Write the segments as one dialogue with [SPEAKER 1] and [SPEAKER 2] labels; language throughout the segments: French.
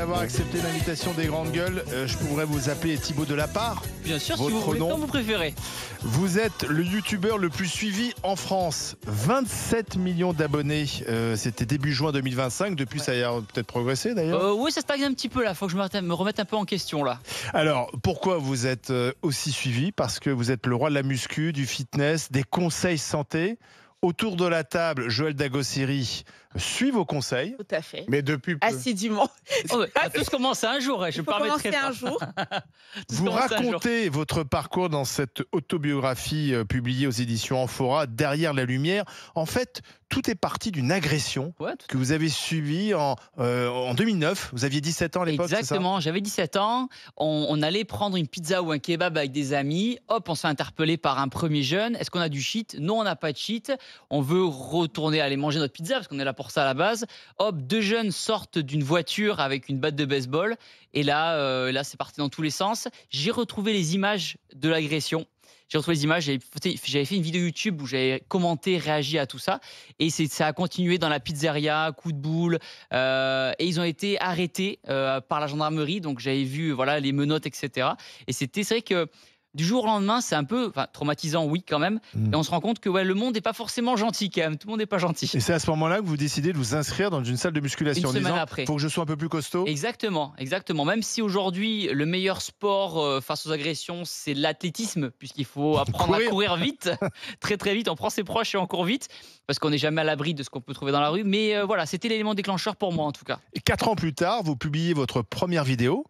[SPEAKER 1] d'avoir accepté l'invitation des Grandes Gueules. Je pourrais vous appeler Thibaut Delapart.
[SPEAKER 2] Bien sûr, si vous voulez, comme vous préférez.
[SPEAKER 1] Vous êtes le youtubeur le plus suivi en France. 27 millions d'abonnés. C'était début juin 2025. Depuis, ça a peut-être progressé d'ailleurs.
[SPEAKER 2] Oui, ça stagne un petit peu là. Il faut que je me remette un peu en question là.
[SPEAKER 1] Alors, pourquoi vous êtes aussi suivi? Parce que vous êtes le roi de la muscu, du fitness, des conseils santé. Autour de la table, Joël Dagossiri suit vos conseils.
[SPEAKER 3] Tout à fait.
[SPEAKER 1] Mais depuis peu.
[SPEAKER 3] Assidûment.
[SPEAKER 2] Tout commence un jour. Je
[SPEAKER 3] peux commencer un jour.
[SPEAKER 1] Vous racontez votre parcours dans cette autobiographie publiée aux éditions Amphora, Derrière la lumière. En fait, tout est parti d'une agression que vous avez subie en 2009. Vous aviez 17 ans à l'époque, c'est ça?
[SPEAKER 2] Exactement, j'avais 17 ans. On allait prendre une pizza ou un kebab avec des amis. Hop, on se fait interpeller par un premier jeune. Est-ce qu'on a du shit? Non, on n'a pas de shit. On veut retourner aller manger notre pizza parce qu'on est là pour ça à la base. Hop, deux jeunes sortent d'une voiture avec une batte de baseball. Et là c'est parti dans tous les sens. J'ai retrouvé les images de l'agression. J'ai retrouvé les images, j'avais fait une vidéo YouTube où j'avais commenté, réagi à tout ça. Et ça a continué dans la pizzeria, coup de boule. Et ils ont été arrêtés par la gendarmerie. Donc j'avais vu les menottes, etc. Et c'est vrai que du jour au lendemain, c'est un peu traumatisant, oui, quand même. Et on se rend compte que le monde n'est pas forcément gentil, quand même. Tout le monde n'est pas gentil.
[SPEAKER 1] Et c'est à ce moment-là que vous décidez de vous inscrire dans une salle de musculation.
[SPEAKER 2] Une semaine après.
[SPEAKER 1] Il faut que je sois un peu plus costaud.
[SPEAKER 2] Exactement. Même si aujourd'hui, le meilleur sport face aux agressions, c'est l'athlétisme, puisqu'il faut apprendre à courir vite, très très vite. On prend ses proches et on court vite, parce qu'on n'est jamais à l'abri de ce qu'on peut trouver dans la rue. Mais c'était l'élément déclencheur pour moi, en tout cas.
[SPEAKER 1] Et 4 ans plus tard, vous publiez votre première vidéo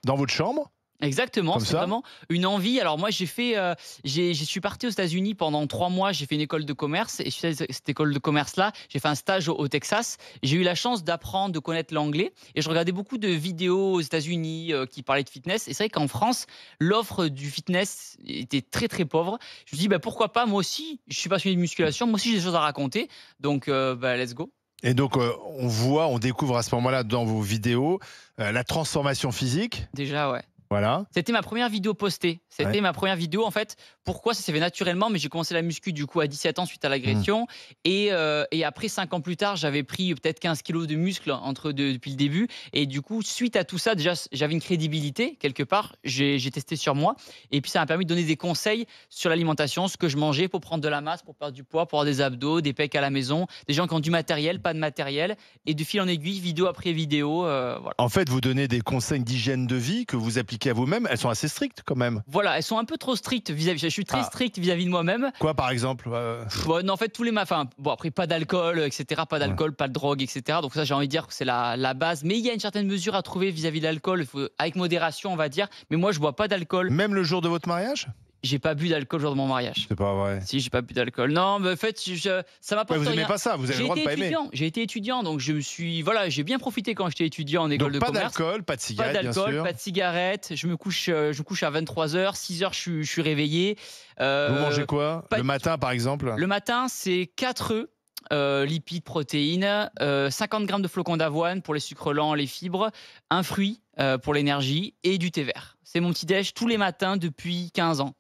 [SPEAKER 1] dans votre chambre.
[SPEAKER 2] Exactement, c'est vraiment une envie. Alors moi, je suis parti aux États-Unis pendant 3 mois. J'ai fait une école de commerce et suite à cette école de commerce-là, j'ai fait un stage au Texas. J'ai eu la chance d'apprendre, de connaître l'anglais et je regardais beaucoup de vidéos aux États-Unis qui parlaient de fitness. Et c'est vrai qu'en France, l'offre du fitness était très très pauvre. Je me suis dit pourquoi pas, moi aussi, je suis passionné de musculation, moi aussi j'ai des choses à raconter. Donc let's go.
[SPEAKER 1] Et donc, on découvre à ce moment-là dans vos vidéos la transformation physique.
[SPEAKER 2] Déjà, ouais.
[SPEAKER 1] Voilà.
[SPEAKER 2] C'était ma première vidéo postée. C'était ma première vidéo, en fait. Pourquoi ça s'est fait naturellement? Mais j'ai commencé la muscu, du coup, à 17 ans suite à l'agression. Et après, 5 ans plus tard, j'avais pris peut-être 15 kilos de muscles depuis le début. Et du coup, suite à tout ça, déjà, j'avais une crédibilité, quelque part. J'ai testé sur moi. Et puis, ça m'a permis de donner des conseils sur l'alimentation, ce que je mangeais pour prendre de la masse, pour perdre du poids, pour avoir des abdos, des pecs à la maison. Des gens qui ont du matériel, pas de matériel. Et de fil en aiguille, vidéo après vidéo. Voilà.
[SPEAKER 1] En fait, vous donnez des conseils d'hygiène de vie que vous appliquez à vous-même. Elles sont assez strictes quand même.
[SPEAKER 2] Voilà, elles sont un peu trop strictes vis-à-vis. Je suis très strict vis-à-vis de moi-même.
[SPEAKER 1] Quoi par exemple?
[SPEAKER 2] Non, en fait, tous les matins. Bon, après, pas d'alcool, etc. Pas d'alcool, pas de drogue, etc. Donc ça, j'ai envie de dire que c'est la base. Mais il y a une certaine mesure à trouver vis-à-vis de l'alcool, avec modération, on va dire. Mais moi, je bois pas d'alcool.
[SPEAKER 1] Même le jour de votre mariage?
[SPEAKER 2] J'ai pas bu d'alcool le jour de mon mariage.
[SPEAKER 1] C'est pas vrai.
[SPEAKER 2] Si, j'ai pas bu d'alcool. Non, mais en fait, ça m'apporte rien.
[SPEAKER 1] Vous aimez pas ça, vous avez le droit de pas aimer.
[SPEAKER 2] J'ai été étudiant, donc j'ai bien profité quand j'étais étudiant en école de commerce.
[SPEAKER 1] Pas d'alcool, pas de cigarette, bien sûr.
[SPEAKER 2] Pas de cigarette. Je me couche à 23h, 6h, je suis réveillé.
[SPEAKER 1] Vous mangez quoi? Le matin, par exemple?
[SPEAKER 2] Le matin, c'est 4 œufs. Lipides, protéines, 50 grammes de flocons d'avoine pour les sucres lents, les fibres, un fruit pour l'énergie et du thé vert. C'est mon petit déj tous les matins depuis 15 ans.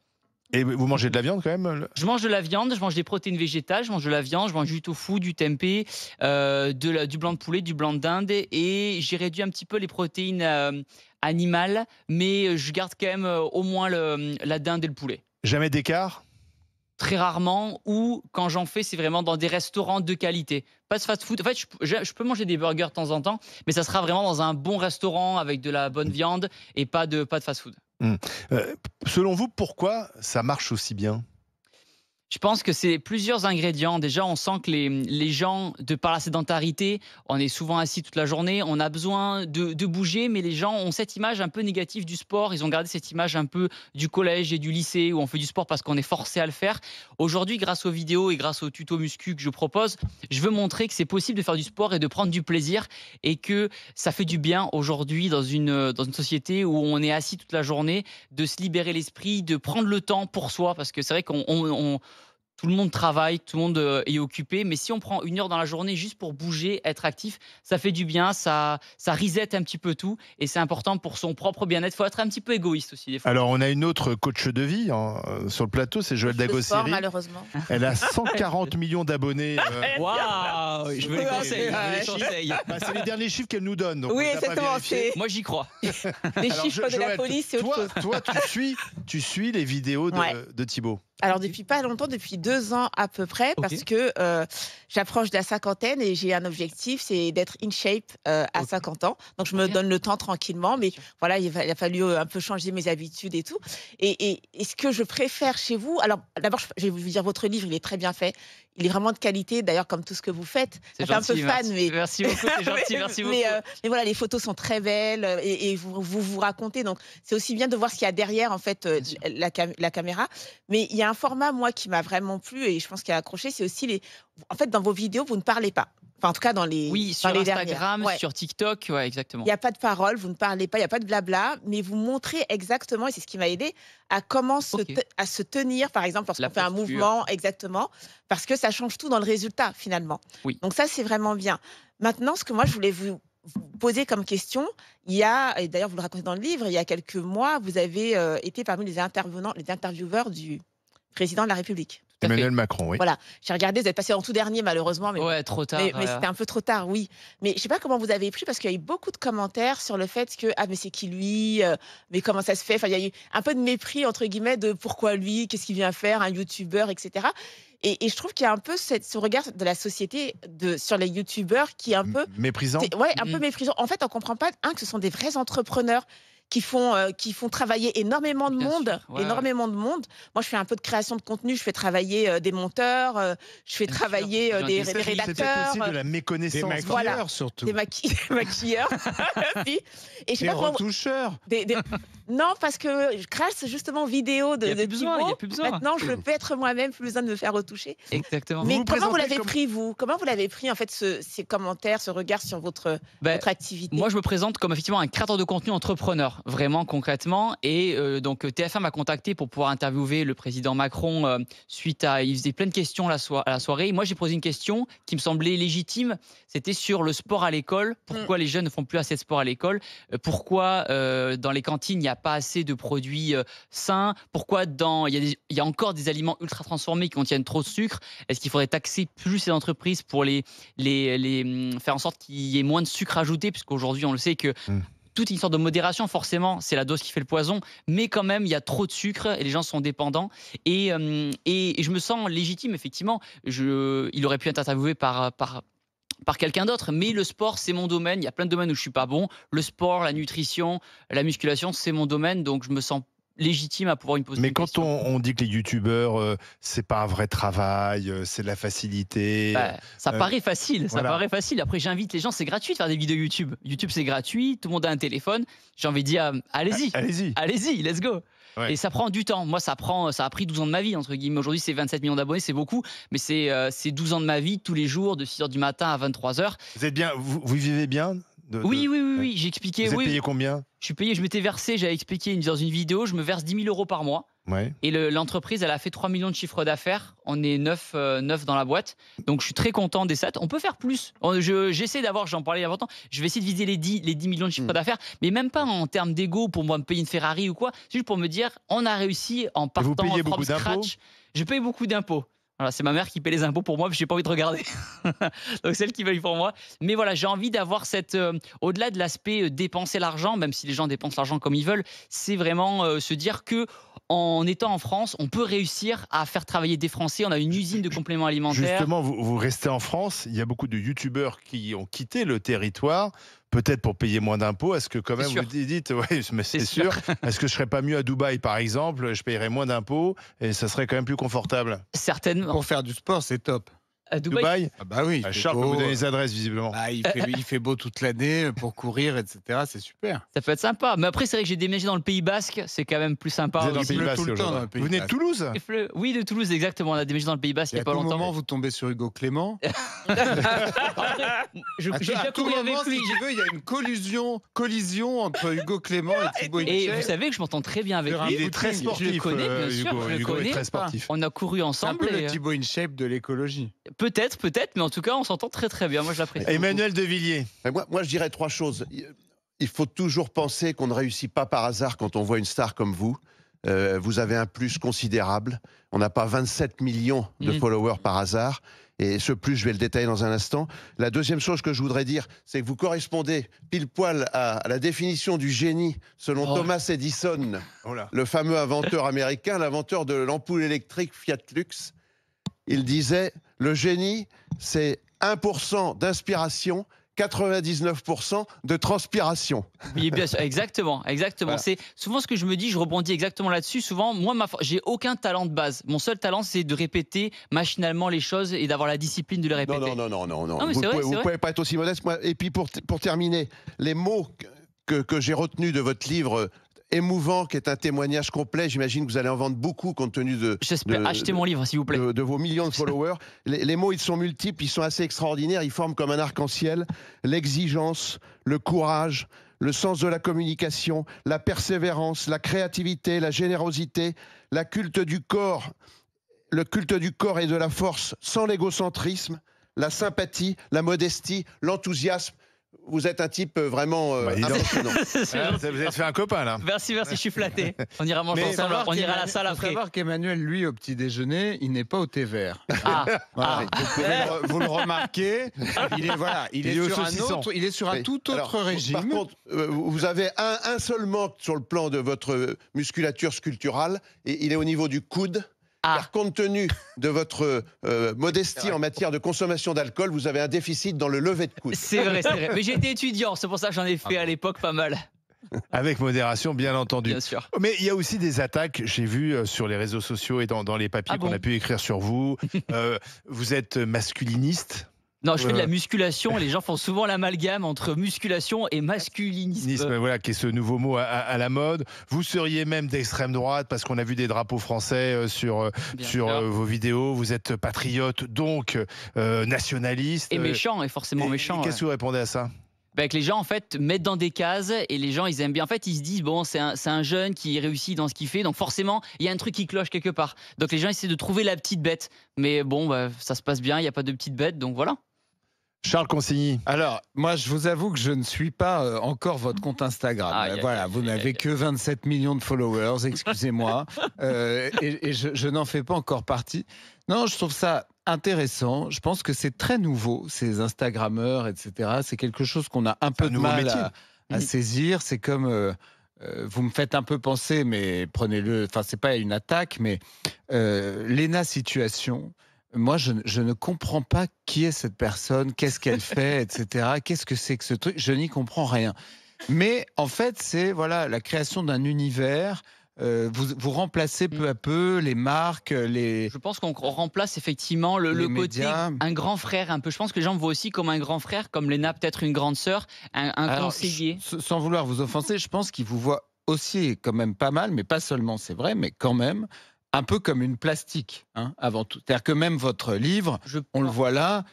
[SPEAKER 1] Et vous mangez de la viande quand même?
[SPEAKER 2] Je mange de la viande, je mange des protéines végétales, je mange de la viande, je mange du tofu, du tempeh, du blanc de poulet, du blanc de dinde et j'ai réduit un petit peu les protéines animales, mais je garde quand même au moins la dinde et le poulet.
[SPEAKER 1] Jamais d'écart?
[SPEAKER 2] Très rarement, ou quand j'en fais, c'est vraiment dans des restaurants de qualité. Pas de fast-food. En fait, je peux manger des burgers de temps en temps, mais ça sera vraiment dans un bon restaurant avec de la bonne viande et pas de fast-food.
[SPEAKER 1] Selon vous, pourquoi ça marche aussi bien?
[SPEAKER 2] Je pense que c'est plusieurs ingrédients. Déjà, on sent que les gens, de par la sédentarité, on est souvent assis toute la journée, on a besoin de bouger, mais les gens ont cette image un peu négative du sport. Ils ont gardé cette image un peu du collège et du lycée où on fait du sport parce qu'on est forcé à le faire. Aujourd'hui, grâce aux vidéos et grâce aux tutos muscu que je propose, je veux montrer que c'est possible de faire du sport et de prendre du plaisir et que ça fait du bien aujourd'hui dans une société où on est assis toute la journée, de se libérer l'esprit, de prendre le temps pour soi parce que c'est vrai qu'on Tout le monde travaille, tout le monde est occupé, mais si on prend 1 heure dans la journée juste pour bouger, être actif, ça fait du bien, ça reset un petit peu tout et c'est important pour son propre bien-être. Il faut être un petit peu égoïste aussi des fois.
[SPEAKER 1] Alors, on a une autre coach de vie sur le plateau, c'est Joëlle Dagossiri.
[SPEAKER 3] Malheureusement.
[SPEAKER 1] Elle a 140 millions d'abonnés.
[SPEAKER 2] Waouh, je veux les conseils.
[SPEAKER 1] Bah, c'est les derniers chiffres qu'elle nous donne. Donc
[SPEAKER 3] oui, exactement.
[SPEAKER 2] Moi, j'y crois.
[SPEAKER 3] Les chiffres de la police, c'est autre chose.
[SPEAKER 1] Toi, tu suis les vidéos de Thibaut.
[SPEAKER 3] Alors depuis pas longtemps, depuis 2 ans à peu près, parce que j'approche de la cinquantaine et j'ai un objectif, c'est d'être in shape à 50 ans. Donc je me donne le temps tranquillement, mais voilà, il a fallu un peu changer mes habitudes et tout. Et ce que je préfère chez vous, alors d'abord, je vais vous dire, votre livre, il est très bien fait. Il est vraiment de qualité, d'ailleurs, comme tout ce que vous faites.
[SPEAKER 2] C'est
[SPEAKER 3] un peu fan, mais
[SPEAKER 2] merci beaucoup, c'est gentil, merci beaucoup.
[SPEAKER 3] Mais voilà, les photos sont très belles et vous racontez. Donc c'est aussi bien de voir ce qu'il y a derrière, en fait, la caméra. Mais il y a un format, moi, qui m'a vraiment plu et je pense qu'il a accroché, c'est aussi en fait, dans vos vidéos, vous ne parlez pas. Enfin, en tout cas,
[SPEAKER 2] sur Instagram, sur TikTok, ouais, exactement.
[SPEAKER 3] Il n'y a pas de parole, vous ne parlez pas, il n'y a pas de blabla, mais vous montrez exactement, et c'est ce qui m'a aidé, à comment à se tenir, par exemple, lorsqu'on fait un mouvement, exactement, parce que ça change tout dans le résultat, finalement.
[SPEAKER 2] Oui.
[SPEAKER 3] Donc ça, c'est vraiment bien. Maintenant, ce que moi, je voulais vous poser comme question, et d'ailleurs, vous le racontez dans le livre, il y a quelques mois, vous avez été parmi les intervieweurs du président de la République.
[SPEAKER 1] Emmanuel Macron, oui.
[SPEAKER 3] Voilà, j'ai regardé, vous êtes passé en tout dernier malheureusement. Mais
[SPEAKER 2] ouais, trop tard.
[SPEAKER 3] Mais c'était un peu trop tard, oui. Mais je ne sais pas comment vous avez pris, parce qu'il y a eu beaucoup de commentaires sur le fait que, mais c'est qui lui, mais comment ça se fait. Enfin, il y a eu un peu de mépris, entre guillemets, de pourquoi lui, qu'est-ce qu'il vient faire, un youtubeur, etc. Et je trouve qu'il y a un peu ce regard de la société sur les youtubeurs qui est un peu...
[SPEAKER 1] Méprisant.
[SPEAKER 3] Ouais, un peu méprisant. En fait, on ne comprend pas, que ce sont des vrais entrepreneurs qui font travailler énormément de monde. Énormément de monde. Moi, je fais un peu de création de contenu. Je fais travailler des monteurs, je fais travailler des rédacteurs.
[SPEAKER 1] C'est aussi de la méconnaissance. Des maquilleurs, surtout.
[SPEAKER 3] Des maquilleurs. Et
[SPEAKER 1] des retoucheurs.
[SPEAKER 3] Non, parce que grâce justement aux vidéos de Thibaut, maintenant, je peux être moi-même, plus besoin de me faire retoucher.
[SPEAKER 2] Exactement.
[SPEAKER 3] Mais comment vous l'avez pris, vous? Comment vous l'avez pris, en fait, ces commentaires, ce regard sur votre activité?
[SPEAKER 2] Moi, je me présente comme effectivement un créateur de contenu entrepreneur, vraiment concrètement. Et donc, TF1 m'a contacté pour pouvoir interviewer le président Macron suite à... Il faisait plein de questions à la soirée. Et moi, j'ai posé une question qui me semblait légitime. C'était sur le sport à l'école. Pourquoi les jeunes ne font plus assez de sport à l'école? Pourquoi dans les cantines, il n'y a pas assez de produits sains? Pourquoi il y a encore des aliments ultra transformés qui contiennent trop de sucre? Est-ce qu'il faudrait taxer plus ces entreprises pour les faire en sorte qu'il y ait moins de sucre ajouté? Puisqu'aujourd'hui, on le sait que toute une sorte de modération, forcément, c'est la dose qui fait le poison, mais quand même, il y a trop de sucre et les gens sont dépendants. Et je me sens légitime, effectivement. Il aurait pu être interviewé par quelqu'un d'autre, mais le sport, c'est mon domaine. Il y a plein de domaines où je suis pas bon. Le sport, la nutrition, la musculation, c'est mon domaine, donc je me sens légitime à pouvoir me poser une question.
[SPEAKER 1] Mais quand on dit que les youtubeurs, c'est pas un vrai travail, c'est de la facilité.
[SPEAKER 2] Ça paraît facile, ça paraît facile. Après, j'invite les gens, c'est gratuit de faire des vidéos YouTube. YouTube, c'est gratuit, tout le monde a un téléphone. J'ai envie de dire, allez-y, let's go. Ouais. Et ça prend du temps. Moi, ça a pris 12 ans de ma vie, entre guillemets. Aujourd'hui, c'est 27 millions d'abonnés, c'est beaucoup. Mais c'est 12 ans de ma vie, tous les jours, de 6h du matin à 23h.
[SPEAKER 1] Vous êtes bien, vous vivez bien
[SPEAKER 2] Oui, j'ai expliqué.
[SPEAKER 1] Vous êtes payé combien?
[SPEAKER 2] Je suis payé, je m'étais versé, j'avais expliqué dans une vidéo, je me verse 10 000 € par mois.
[SPEAKER 1] Ouais.
[SPEAKER 2] Et l'entreprise, elle a fait 3 millions de chiffre d'affaires. On est 9 dans la boîte. Donc, je suis très content des 7. On peut faire plus. J'essaie d'avoir, j'en parlais il y a longtemps, je vais essayer de viser les 10 millions de chiffre d'affaires, mais même pas en termes d'ego pour moi me payer une Ferrari ou quoi. C'est juste pour me dire, on a réussi en partant en from scratch. Je paye beaucoup d'impôts. Voilà, c'est ma mère qui paie les impôts pour moi, parce que j'ai pas envie de regarder. Donc c'est elle qui paye pour moi. Mais voilà, j'ai envie d'avoir cette... au-delà de l'aspect dépenser l'argent, même si les gens dépensent l'argent comme ils veulent, c'est vraiment se dire que en étant en France, on peut réussir à faire travailler des Français. On a une usine de compléments alimentaires.
[SPEAKER 1] Justement, vous restez en France. Il y a beaucoup de youtubeurs qui ont quitté le territoire, peut-être pour payer moins d'impôts. Est-ce que quand même vous dites, ouais, mais c'est sûr. Est-ce que je serais pas mieux à Dubaï, par exemple? Je paierais moins d'impôts et ça serait quand même plus confortable.
[SPEAKER 2] Certainement.
[SPEAKER 4] Pour faire du sport, c'est top.
[SPEAKER 2] À Dubaï.
[SPEAKER 4] Ah bah oui.
[SPEAKER 1] Charles peut vous donner les adresses, visiblement.
[SPEAKER 4] Bah, il fait beau toute l'année pour courir, etc. C'est super.
[SPEAKER 2] Ça peut être sympa. Mais après, c'est vrai que j'ai déménagé dans le Pays Basque. C'est quand même plus sympa.
[SPEAKER 1] Vous êtes dans le
[SPEAKER 4] Il
[SPEAKER 1] Pays
[SPEAKER 4] pleut
[SPEAKER 1] Basque
[SPEAKER 4] tout le temps dans le
[SPEAKER 1] aujourd'hui.
[SPEAKER 4] Pays
[SPEAKER 1] Vous venez de
[SPEAKER 4] Basque.
[SPEAKER 1] Toulouse?
[SPEAKER 2] Oui, de Toulouse, exactement. On a déménagé dans le Pays Basque il n'y a pas
[SPEAKER 4] À tout
[SPEAKER 2] longtemps.
[SPEAKER 4] moment, vous tombez sur Hugo Clément.
[SPEAKER 2] J'ai
[SPEAKER 4] À
[SPEAKER 2] déjà
[SPEAKER 4] tout
[SPEAKER 2] couru
[SPEAKER 4] moment,
[SPEAKER 2] avec lui.
[SPEAKER 4] si tu veux, il y a une collision entre Hugo Clément et Thibaut
[SPEAKER 2] Et
[SPEAKER 4] Inchep.
[SPEAKER 2] vous savez que je m'entends très bien avec
[SPEAKER 4] Sur un
[SPEAKER 2] lui.
[SPEAKER 1] Il est très
[SPEAKER 4] footing.
[SPEAKER 1] sportif.
[SPEAKER 2] Je le connais, bien sûr,
[SPEAKER 1] Hugo.
[SPEAKER 2] je le
[SPEAKER 1] Hugo est
[SPEAKER 2] connais.
[SPEAKER 1] très sportif.
[SPEAKER 2] On a couru
[SPEAKER 4] C'est un
[SPEAKER 2] ensemble.
[SPEAKER 4] peu le
[SPEAKER 2] Et
[SPEAKER 4] Thibaut InShape de l'écologie.
[SPEAKER 2] peut-être, mais en tout cas, on s'entend très très bien. Moi, je l'apprécie.
[SPEAKER 1] Emmanuel Devilliers.
[SPEAKER 5] Moi, je dirais 3 choses. Il faut toujours penser qu'on ne réussit pas par hasard quand on voit une star comme vous. Vous avez un plus considérable. On n'a pas 27 millions de followers par hasard. Et ce plus, je vais le détailler dans un instant. La deuxième chose que je voudrais dire, c'est que vous correspondez pile poil à la définition du génie selon Thomas Edison, le fameux inventeur américain, l'inventeur de l'ampoule électrique Fiat Lux. Il disait, le génie, c'est 1% d'inspiration, 99% de transpiration.
[SPEAKER 2] Oui, bien sûr, exactement.
[SPEAKER 5] Voilà.
[SPEAKER 2] C'est souvent ce que je me dis, je rebondis exactement là-dessus. Souvent, moi, j'ai aucun talent de base. Mon seul talent, c'est de répéter machinalement les choses et d'avoir la discipline de les répéter.
[SPEAKER 5] Non.
[SPEAKER 2] mais
[SPEAKER 5] Vous
[SPEAKER 2] c'est vrai,
[SPEAKER 5] ne pouvez pas être aussi modeste. Et puis pour terminer, les mots que j'ai retenus de votre livre émouvant, qui est un témoignage complet, j'imagine que vous allez en vendre beaucoup compte tenu
[SPEAKER 2] J'espère. Achetez mon livre, s'il vous plaît.
[SPEAKER 5] de vos millions de followers. Les mots, ils sont multiples, ils sont assez extraordinaires, ils forment comme un arc-en-ciel l'exigence, le courage, le sens de la communication, la persévérance, la créativité, la générosité, le culte du corps et de la force sans l'égocentrisme, la sympathie, la modestie, l'enthousiasme. Vous êtes un type vraiment impressionnant.
[SPEAKER 1] Vous avez fait un copain, là.
[SPEAKER 2] Merci, je suis flatté. On ira manger
[SPEAKER 1] Mais
[SPEAKER 2] ensemble, on ira à la salle
[SPEAKER 4] Il faut
[SPEAKER 2] après.
[SPEAKER 4] savoir qu'Emmanuel, lui, au petit déjeuner, il n'est pas au thé vert. Voilà, vous le remarquez. Il est sur un tout autre régime.
[SPEAKER 5] Par contre, vous avez un seul manque sur le plan de votre musculature sculpturale, et il est au niveau du coude. Car compte tenu de votre modestie en matière de consommation d'alcool, vous avez un déficit dans le lever de coude.
[SPEAKER 2] C'est vrai. Mais j'étais étudiant, c'est pour ça que j'en ai fait à l'époque pas mal.
[SPEAKER 1] Avec modération, bien entendu.
[SPEAKER 2] Bien sûr.
[SPEAKER 1] Mais il y a aussi des attaques, j'ai vu sur les réseaux sociaux et dans les papiers qu'on a pu écrire sur vous. Vous êtes masculiniste.
[SPEAKER 2] Non, je fais de la musculation et les gens font souvent l'amalgame entre musculation et masculinisme.
[SPEAKER 1] Voilà, qui est ce nouveau mot à la mode. Vous seriez même d'extrême droite parce qu'on a vu des drapeaux français sur vos vidéos. Vous êtes patriote, donc nationaliste.
[SPEAKER 2] Et méchant, et forcément méchant.
[SPEAKER 1] Qu'est-ce que vous répondez à ça?
[SPEAKER 2] Que les gens en fait mettent dans des cases et les gens ils aiment bien. En fait ils se disent bon c'est un jeune qui réussit dans ce qu'il fait donc forcément il y a un truc qui cloche quelque part. Donc les gens essaient de trouver la petite bête. Mais bon ça se passe bien, il n'y a pas de petite bête donc voilà.
[SPEAKER 1] Charles Consigny.
[SPEAKER 4] Alors, moi, je vous avoue que je ne suis pas encore votre compte Instagram. Vous n'avez que 27 millions de followers, excusez-moi. Et je n'en fais pas encore partie. Non, je trouve ça intéressant. Je pense que c'est très nouveau, ces Instagrammeurs, etc. C'est quelque chose qu'on a un peu de mal à saisir. C'est comme... vous me faites un peu penser, mais prenez-le... Enfin, c'est pas une attaque, mais Léna Situation... Moi, je ne comprends pas qui est cette personne, qu'est-ce qu'elle fait, etc. Qu'est-ce que c'est que ce truc? Je n'y comprends rien. Mais en fait, c'est la création d'un univers. Vous remplacez peu à peu les marques,
[SPEAKER 2] Je pense qu'on remplace effectivement le côté un grand frère un peu. Je pense que les gens me voient aussi comme un grand frère, comme Léna peut-être une grande sœur, un conseiller.
[SPEAKER 4] Sans vouloir vous offenser, je pense qu'ils vous voient aussi quand même pas mal, mais pas seulement, c'est vrai, mais quand même un peu comme une plastique, avant tout. C'est-à-dire que même votre livre, on le voit là,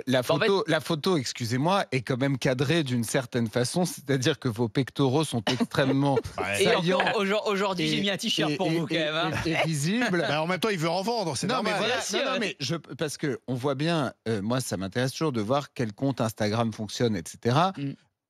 [SPEAKER 4] la photo, excusez-moi, est quand même cadrée d'une certaine façon, c'est-à-dire que vos pectoraux sont extrêmement saillants.
[SPEAKER 2] Et encore, aujourd'hui, j'ai mis un t-shirt pour vous quand même.
[SPEAKER 4] Et visible.
[SPEAKER 1] En même temps, il veut en vendre, c'est normal.
[SPEAKER 4] Parce qu'on voit bien, moi, ça m'intéresse toujours de voir quel compte Instagram fonctionne, etc.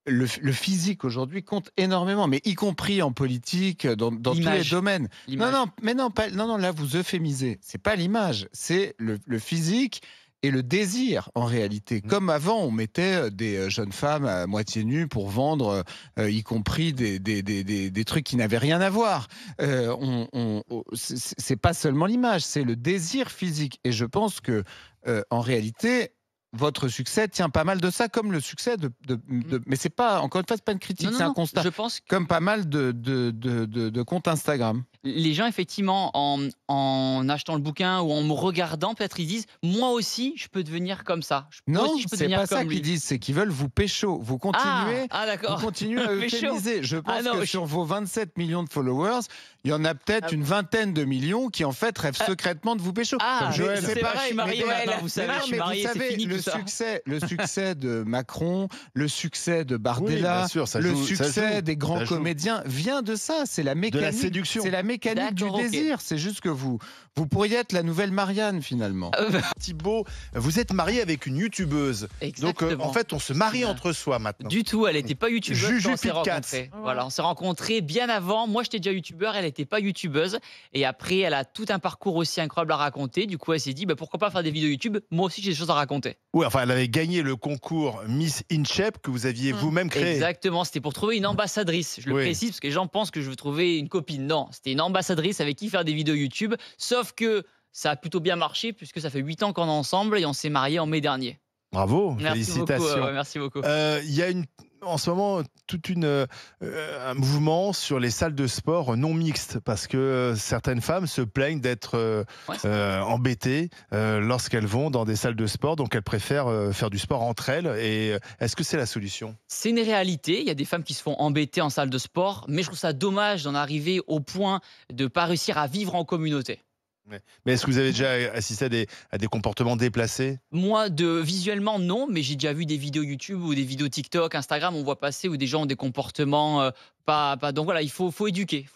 [SPEAKER 4] Le physique aujourd'hui compte énormément, mais y compris en politique, dans tous les domaines. Non, là vous euphémisez. C'est pas l'image, c'est le physique et le désir en réalité. Comme avant, on mettait des jeunes femmes à moitié nues pour vendre, y compris des trucs qui n'avaient rien à voir. C'est pas seulement l'image, c'est le désir physique. Et je pense que en réalité, votre succès tient pas mal de ça, comme le succès mais c'est pas, encore une fois, c'est pas une critique, c'est un constat.
[SPEAKER 2] Je pense
[SPEAKER 4] comme pas mal de comptes Instagram.
[SPEAKER 2] Les gens, effectivement, en achetant le bouquin ou en me regardant, peut-être ils disent « Moi aussi, je peux devenir comme ça. »
[SPEAKER 4] Non, c'est pas ça qu'ils disent, c'est qu'ils veulent vous pécho. Vous continuez, vous continuez à euphémiser. Je pense que sur vos 27 millions de followers, il y en a peut-être une vingtaine de millions qui, en fait, rêvent secrètement de vous pécho.
[SPEAKER 2] C'est pareil, je suis marié maintenant, vous savez, je suis marié, c'est fini tout ça.
[SPEAKER 4] Le succès de Macron, le succès de Bardella, le succès des grands comédiens vient de ça. C'est la mécanique.
[SPEAKER 1] De la séduction.
[SPEAKER 4] C'est la mécanique du désir. C'est juste que vous pourriez être la nouvelle Marianne, finalement.
[SPEAKER 1] Thibaut, vous êtes marié avec une youtubeuse.
[SPEAKER 2] Exactement.
[SPEAKER 1] Donc, en fait, on se marie entre soi maintenant.
[SPEAKER 2] Du tout, elle n'était pas youtubeuse quand on s'est rencontrés.
[SPEAKER 3] Ouais.
[SPEAKER 2] Voilà, on s'est rencontrés bien avant. Moi, j'étais déjà youtubeur, elle n'était pas youtubeuse. Et après, elle a tout un parcours aussi incroyable à raconter. Du coup, elle s'est dit, pourquoi pas faire des vidéos YouTube? Moi aussi, j'ai des choses à raconter.
[SPEAKER 1] Oui, enfin, elle avait gagné le concours Miss InShape que vous aviez vous-même créé.
[SPEAKER 2] Exactement, c'était pour trouver une ambassadrice. Je le précise parce que les gens pensent que je veux trouver une copine. Non, c'était une ambassadrice avec qui faire des vidéos YouTube. Sauf que ça a plutôt bien marché puisque ça fait 8 ans qu'on est ensemble et on s'est mariés en mai dernier.
[SPEAKER 1] Bravo,
[SPEAKER 2] merci
[SPEAKER 1] félicitations.
[SPEAKER 2] Beaucoup, merci beaucoup.
[SPEAKER 1] Il y a en ce moment un mouvement sur les salles de sport non mixtes parce que certaines femmes se plaignent d'être embêtées lorsqu'elles vont dans des salles de sport, donc elles préfèrent faire du sport entre elles. Et est-ce que c'est la solution?
[SPEAKER 2] C'est une réalité, il y a des femmes qui se font embêter en salle de sport, mais je trouve ça dommage d'en arriver au point de ne pas réussir à vivre en communauté.
[SPEAKER 1] Mais est-ce que vous avez déjà assisté à des comportements déplacés?
[SPEAKER 2] Moi, visuellement, non, mais j'ai déjà vu des vidéos YouTube ou des vidéos TikTok, Instagram, on voit passer où des gens ont des comportements pas. Donc voilà, il faut éduquer,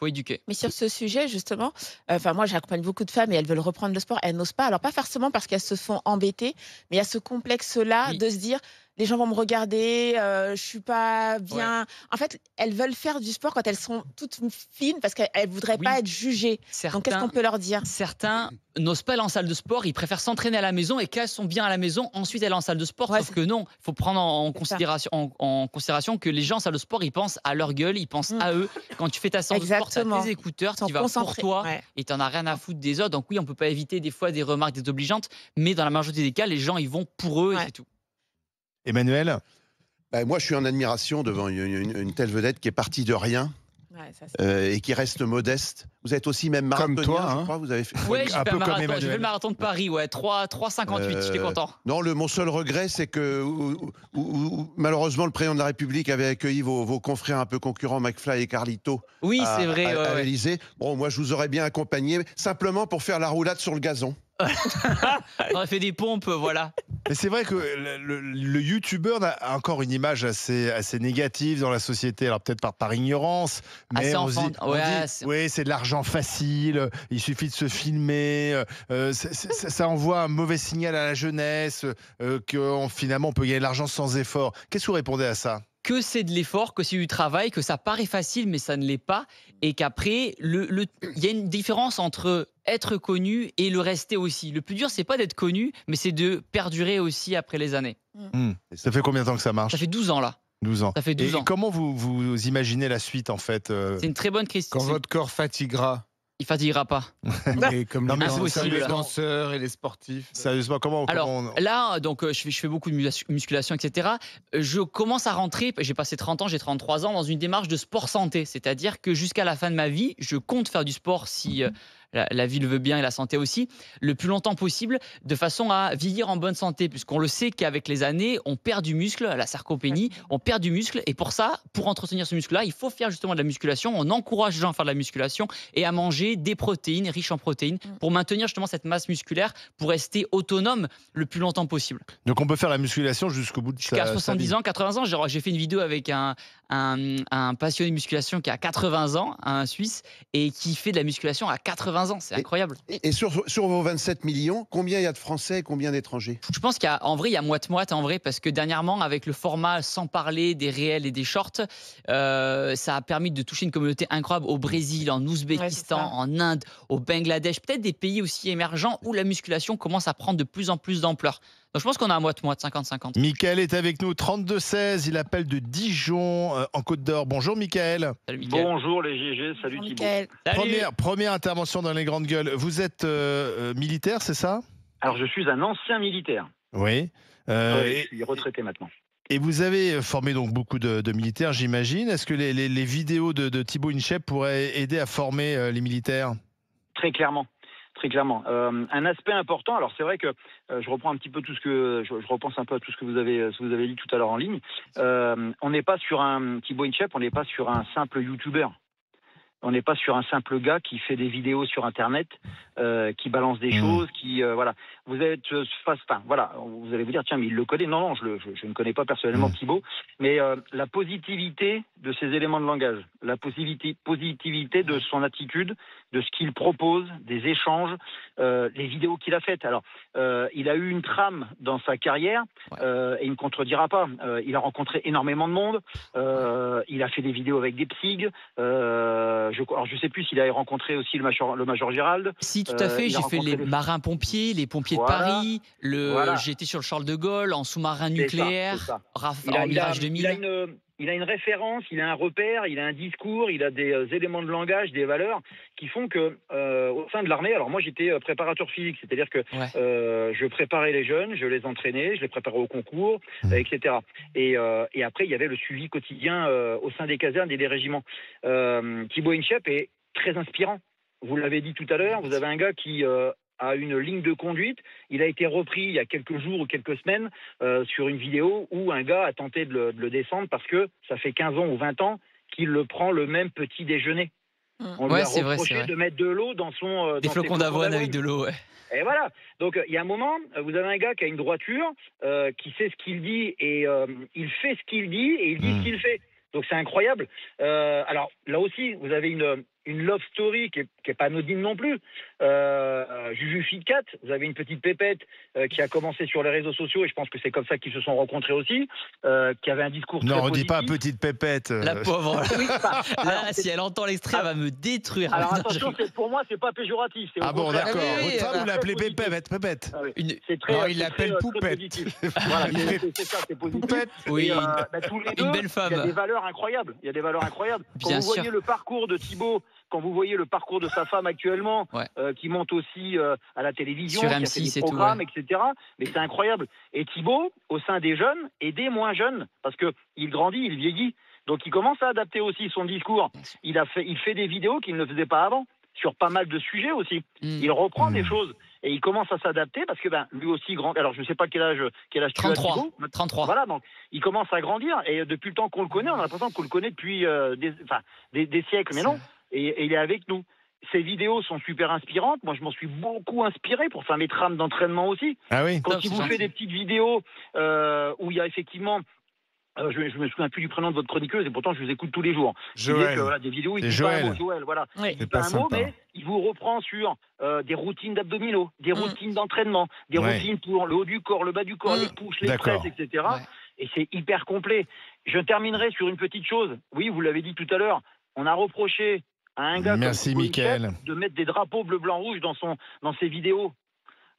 [SPEAKER 3] Mais sur ce sujet, justement, moi, j'accompagne beaucoup de femmes et elles veulent reprendre le sport, elles n'osent pas. Alors, pas forcément parce qu'elles se font embêter, mais il y a ce complexe-là de se dire les gens vont me regarder, je suis pas bien. Ouais. En fait, elles veulent faire du sport quand elles sont toutes fines parce qu'elles voudraient pas être jugées. Donc, qu'est-ce qu'on peut leur dire?
[SPEAKER 2] Certains n'osent pas aller en salle de sport, ils préfèrent s'entraîner à la maison et qu'elles sont bien à la maison, ensuite aller en salle de sport. Sauf que non, il faut prendre en considération que les gens en salle de sport, ils pensent à leur gueule, ils pensent à eux. Quand tu fais ta séance de sport, tu as tes écouteurs, tu vas pour toi et tu n'en as rien à foutre des autres. Donc oui, on peut pas éviter des fois des remarques désobligeantes, mais dans la majorité des cas, les gens, ils vont pour eux et c'est tout.
[SPEAKER 1] Emmanuel?
[SPEAKER 5] Moi, je suis en admiration devant une telle vedette qui est partie de rien. Et qui reste modeste. Vous êtes aussi même marathonien,
[SPEAKER 4] comme toi,
[SPEAKER 5] je crois. Vous avez fait
[SPEAKER 2] un peu comme Emmanuel. J'ai fait le marathon de Paris, 3,58, j'étais content.
[SPEAKER 5] Non, mon seul regret, c'est que malheureusement, le président de la République avait accueilli vos confrères un peu concurrents, McFly et Carlito.
[SPEAKER 2] Oui, c'est vrai.
[SPEAKER 5] À l'Élysée. Bon, moi, je vous aurais bien accompagné, simplement pour faire la roulade sur le gazon.
[SPEAKER 2] On a fait des pompes, voilà.
[SPEAKER 1] Mais c'est vrai que le youtubeur a encore une image assez négative dans la société. Alors peut-être par ignorance, mais on dit c'est de l'argent facile, il suffit de se filmer, ça envoie un mauvais signal à la jeunesse, que finalement on peut gagner de l'argent sans effort. Qu'est-ce que vous répondez à ça?
[SPEAKER 2] Que c'est de l'effort, que c'est du travail, que ça paraît facile, mais ça ne l'est pas. Et qu'après, il y a une différence entre être connu et le rester aussi. Le plus dur, c'est pas d'être connu, mais c'est de perdurer aussi après les années.
[SPEAKER 1] Ça fait combien de temps que ça marche?
[SPEAKER 2] Ça fait 12 ans, là.
[SPEAKER 1] 12 ans.
[SPEAKER 2] Ça fait 12 ans.
[SPEAKER 1] Et comment vous imaginez la suite, en fait?
[SPEAKER 2] C'est une très bonne question.
[SPEAKER 4] Quand votre corps fatiguera.
[SPEAKER 2] Il fatiguera pas.
[SPEAKER 4] Et comme les danseurs et les sportifs.
[SPEAKER 1] Sérieusement, comment?
[SPEAKER 2] Là, donc, je fais beaucoup de musculation, etc. Je commence à rentrer, j'ai passé 30 ans, j'ai 33 ans, dans une démarche de sport santé. C'est-à-dire que jusqu'à la fin de ma vie, je compte faire du sport si la vie le veut bien et la santé aussi, le plus longtemps possible, de façon à vieillir en bonne santé. Puisqu'on le sait qu'avec les années, on perd du muscle, la sarcopénie, on perd du muscle. Et pour ça, pour entretenir ce muscle-là, il faut faire justement de la musculation. On encourage les gens à faire de la musculation et à manger des protéines, riches en protéines, pour maintenir justement cette masse musculaire, pour rester autonome le plus longtemps possible.
[SPEAKER 1] Donc on peut faire la musculation jusqu'au bout de
[SPEAKER 2] jusqu'à 70 ans, 80 ans. J'ai fait une vidéo avec un passionné de musculation qui a 80 ans, un Suisse, et qui fait de la musculation à 80 ans. C'est incroyable.
[SPEAKER 5] Et sur vos 27 millions, combien il y a de Français et combien d'étrangers?
[SPEAKER 2] Je pense qu'en vrai, il y a moite-moite, en vrai, parce que dernièrement, avec le format sans parler des réels et des shorts, ça a permis de toucher une communauté incroyable au Brésil, en Ouzbékistan, en Inde, au Bangladesh, peut-être des pays aussi émergents où la musculation commence à prendre de plus en plus d'ampleur. Donc je pense qu'on a un moite-moite, 50-50.
[SPEAKER 1] Michael est avec nous, 32-16, il appelle de Dijon, en Côte d'Or. Bonjour Michael.
[SPEAKER 2] Salut Michael.
[SPEAKER 6] Bonjour les GG, salut Thibaut.
[SPEAKER 1] Première intervention dans les grandes gueules. Vous êtes militaire, c'est ça?
[SPEAKER 6] Alors je suis un ancien militaire.
[SPEAKER 1] Oui.
[SPEAKER 6] Je suis retraité maintenant.
[SPEAKER 1] Et vous avez formé donc beaucoup de militaires, j'imagine. Est-ce que les vidéos de Thibaut InShape pourraient aider à former les militaires?
[SPEAKER 6] Très clairement. Très clairement. Un aspect important, alors c'est vrai que je reprends un petit peu tout ce que je repense un peu à tout ce que vous avez dit tout à l'heure en ligne. On n'est pas sur un Thibaut InShape, on n'est pas sur un simple YouTuber. On n'est pas sur un simple gars qui fait des vidéos sur Internet, qui balance des choses, qui voilà. Vous êtes voilà. Vous allez vous dire tiens mais il le connaît. Non, je ne connais pas personnellement Thibaut, mais la positivité de ses éléments de langage, la positivité de son attitude, de ce qu'il propose, des échanges, les vidéos qu'il a faites. Alors il a eu une trame dans sa carrière et il ne contredira pas. Il a rencontré énormément de monde. Il a fait des vidéos avec des psys. Alors je sais plus s'il a rencontré aussi le Major Gérald.
[SPEAKER 2] Si, tout à fait. J'ai fait les marins-pompiers, les pompiers de Paris. J'ai été sur le Charles de Gaulle, en sous-marin nucléaire, en Mirage 2000.
[SPEAKER 6] Il a une référence, il a un repère, il a un discours, il a des éléments de langage, des valeurs qui font que au sein de l'armée, alors moi j'étais préparateur physique, c'est-à-dire que je préparais les jeunes, je les entraînais, je les préparais au concours, etc. Et après il y avait le suivi quotidien au sein des casernes et des régiments. Thibaut InShape est très inspirant. Vous l'avez dit tout à l'heure, vous avez un gars qui a une ligne de conduite. Il a été repris il y a quelques jours ou quelques semaines sur une vidéo où un gars a tenté de le descendre parce que ça fait 15 ans ou 20 ans qu'il le prend le même petit déjeuner. On lui a reproché de mettre de l'eau dans son...
[SPEAKER 2] Des flocons d'avoine avec de l'eau,
[SPEAKER 6] Et voilà. Donc, il y a un moment, vous avez un gars qui a une droiture, qui sait ce qu'il dit et il fait ce qu'il dit et il dit ce qu'il fait. Donc, c'est incroyable. Alors, là aussi, vous avez une love story qui est pas anodine non plus. Juju Fitcat, vous avez une petite pépette qui a commencé sur les réseaux sociaux et je pense que c'est comme ça qu'ils se sont rencontrés aussi, qui avait un discours très positif.
[SPEAKER 1] Non, on dit pas petite pépette.
[SPEAKER 2] La pauvre. Là, si elle entend l'extrait, elle va me détruire.
[SPEAKER 6] Alors attention, pour moi, c'est pas péjoratif.
[SPEAKER 1] Ah bon, d'accord. Votre femme, vous l'appelez pépette.
[SPEAKER 4] Non, il l'appelle poupette.
[SPEAKER 6] Voilà, c'est ça, c'est positif.
[SPEAKER 2] Poupette. Oui,
[SPEAKER 6] tous les deux,
[SPEAKER 2] une belle femme.
[SPEAKER 6] Il y a des valeurs incroyables. Quand vous voyez le parcours de Thibaut, quand vous voyez le parcours de sa femme actuellement, qui monte aussi à la télévision,
[SPEAKER 2] sur
[SPEAKER 6] qui
[SPEAKER 2] M6
[SPEAKER 6] a fait des programmes, etc. Mais c'est incroyable. Et Thibaut, au sein des jeunes et des moins jeunes, parce qu'il grandit, il vieillit, donc il commence à adapter aussi son discours. Il fait des vidéos qu'il ne faisait pas avant, sur pas mal de sujets aussi. Il reprend des choses et il commence à s'adapter parce que lui aussi grand. Alors je ne sais pas quel âge tu as, Thibaut.
[SPEAKER 2] 33.
[SPEAKER 6] Voilà, donc il commence à grandir et depuis le temps qu'on le connaît, on a l'impression qu'on le connaît depuis des siècles, mais non. Et il est avec nous. Ces vidéos sont super inspirantes. Moi, je m'en suis beaucoup inspiré pour faire mes trames d'entraînement aussi.
[SPEAKER 1] Ah oui.
[SPEAKER 6] Quand il vous fait des petites vidéos où il y a effectivement... je me souviens plus du prénom de votre chroniqueuse et pourtant je vous écoute tous les jours.
[SPEAKER 1] Joël.
[SPEAKER 6] Des vidéos, il
[SPEAKER 1] dit
[SPEAKER 6] pas un mot, Joël, voilà.
[SPEAKER 2] Oui.
[SPEAKER 6] Il dit pas un mot, mais il vous reprend sur des routines d'abdominaux, des routines d'entraînement, des routines pour le haut du corps, le bas du corps, les push, les presses, etc. Et c'est hyper complet. Je terminerai sur une petite chose. Oui, vous l'avez dit tout à l'heure, on a reproché à un gars comme
[SPEAKER 1] Mickaël
[SPEAKER 6] de mettre des drapeaux bleu, blanc, rouge dans ses vidéos.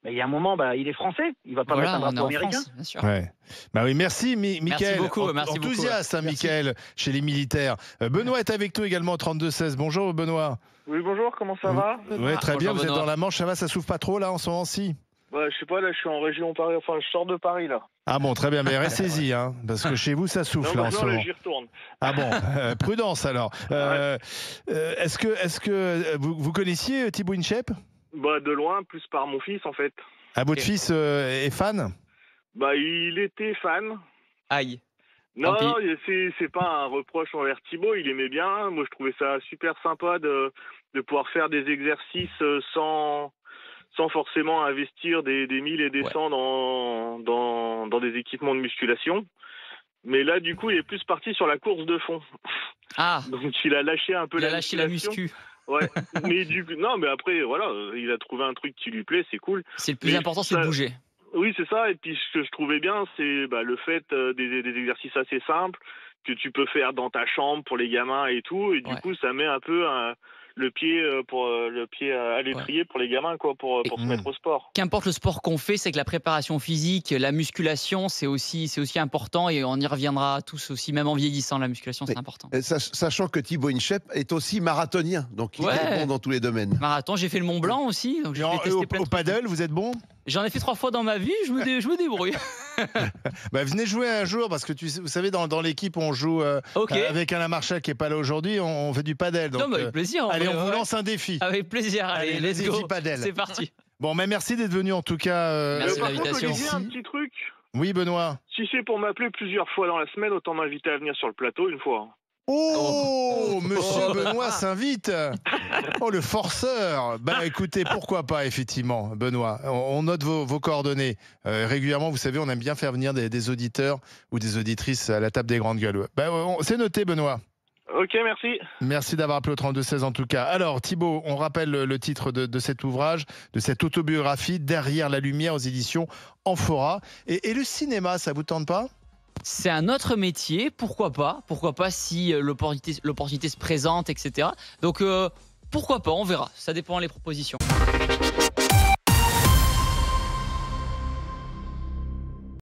[SPEAKER 6] Mais il y a un moment, il est français. Il va pas mettre un drapeau américain.
[SPEAKER 2] France, bien sûr.
[SPEAKER 1] Oui, merci Mickaël.
[SPEAKER 2] Merci beaucoup.
[SPEAKER 1] Enthousiaste, Mickaël, chez les militaires. Benoît est avec nous également, 32-16. Bonjour Benoît.
[SPEAKER 7] Oui, bonjour, comment ça va?
[SPEAKER 1] Oui, très bien, vous êtes
[SPEAKER 2] Benoît.
[SPEAKER 1] dans la Manche, ça va, ça souffle pas trop là en ce moment-ci?
[SPEAKER 7] Je sais pas, là je suis en région Paris, enfin je sors de Paris là.
[SPEAKER 1] Ah bon, très bien, mais restez-y, parce que chez vous ça souffle en ce moment.
[SPEAKER 7] Là j'y retourne.
[SPEAKER 1] Ah bon, prudence alors. Est-ce que vous connaissiez Thibaut InShape?
[SPEAKER 7] De loin, plus par mon fils en fait.
[SPEAKER 1] Ah, votre fils est fan?
[SPEAKER 7] Il était fan.
[SPEAKER 2] Aïe.
[SPEAKER 7] Non, c'est pas un reproche envers Thibaut, il aimait bien. Moi je trouvais ça super sympa de pouvoir faire des exercices sans forcément investir des 1000 et des 100 dans des équipements de musculation. Mais là, du coup, il est plus parti sur la course de fond.
[SPEAKER 2] Ah.
[SPEAKER 7] Donc, il a lâché un peu la
[SPEAKER 2] muscu.
[SPEAKER 7] Ouais. mais après, voilà, il a trouvé un truc qui lui plaît, c'est cool.
[SPEAKER 2] C'est le plus important, c'est de bouger.
[SPEAKER 7] Oui, c'est ça. Et puis, ce que je trouvais bien, c'est le fait des exercices assez simples que tu peux faire dans ta chambre pour les gamins et tout. Et du coup, ça met un peu le pied à l'étrier pour les gamins, pour se mettre au sport.
[SPEAKER 2] Qu'importe le sport qu'on fait, c'est que la préparation physique, la musculation, c'est aussi important et on y reviendra tous aussi, même en vieillissant, la musculation, c'est important.
[SPEAKER 5] Sachant que Thibaut InShape est aussi marathonien, donc il est bon dans tous les domaines.
[SPEAKER 2] Marathon, j'ai fait le Mont Blanc aussi, donc j'ai testé plein de
[SPEAKER 1] au paddle, vous êtes bon?
[SPEAKER 2] J'en ai fait 3 fois dans ma vie, je me débrouille.
[SPEAKER 1] Bah, venez jouer un jour, parce que vous savez, dans l'équipe, on joue avec Alain Marchal qui n'est pas là aujourd'hui, on fait du padel. Donc,
[SPEAKER 2] avec plaisir.
[SPEAKER 1] Allez, on vous lance un défi.
[SPEAKER 2] Avec plaisir, allez, let's go.
[SPEAKER 1] Padel.
[SPEAKER 2] C'est parti.
[SPEAKER 1] Bon, mais merci d'être venu en tout cas.
[SPEAKER 2] Merci de
[SPEAKER 7] Par contre,
[SPEAKER 2] l'invitation.
[SPEAKER 7] Olivier, un petit truc.
[SPEAKER 1] Oui, Benoît.
[SPEAKER 7] Si c'est pour m'appeler plusieurs fois dans la semaine, autant m'inviter à venir sur le plateau une fois.
[SPEAKER 1] Oh, monsieur Benoît s'invite. Oh, le forceur. Bah écoutez, pourquoi pas, effectivement, Benoît. On note vos coordonnées. Régulièrement, vous savez, on aime bien faire venir des auditeurs ou des auditrices à la table des grandes gueules. Bah, c'est noté, Benoît.
[SPEAKER 7] Ok, merci.
[SPEAKER 1] Merci d'avoir appelé au 32-16 en tout cas. Alors Thibaut, on rappelle le titre de cet ouvrage, de cette autobiographie, Derrière la lumière aux éditions Amphora. Et le cinéma, ça vous tente pas ?
[SPEAKER 2] C'est un autre métier, pourquoi pas si l'opportunité se présente, etc. Donc pourquoi pas, on verra, ça dépend des propositions.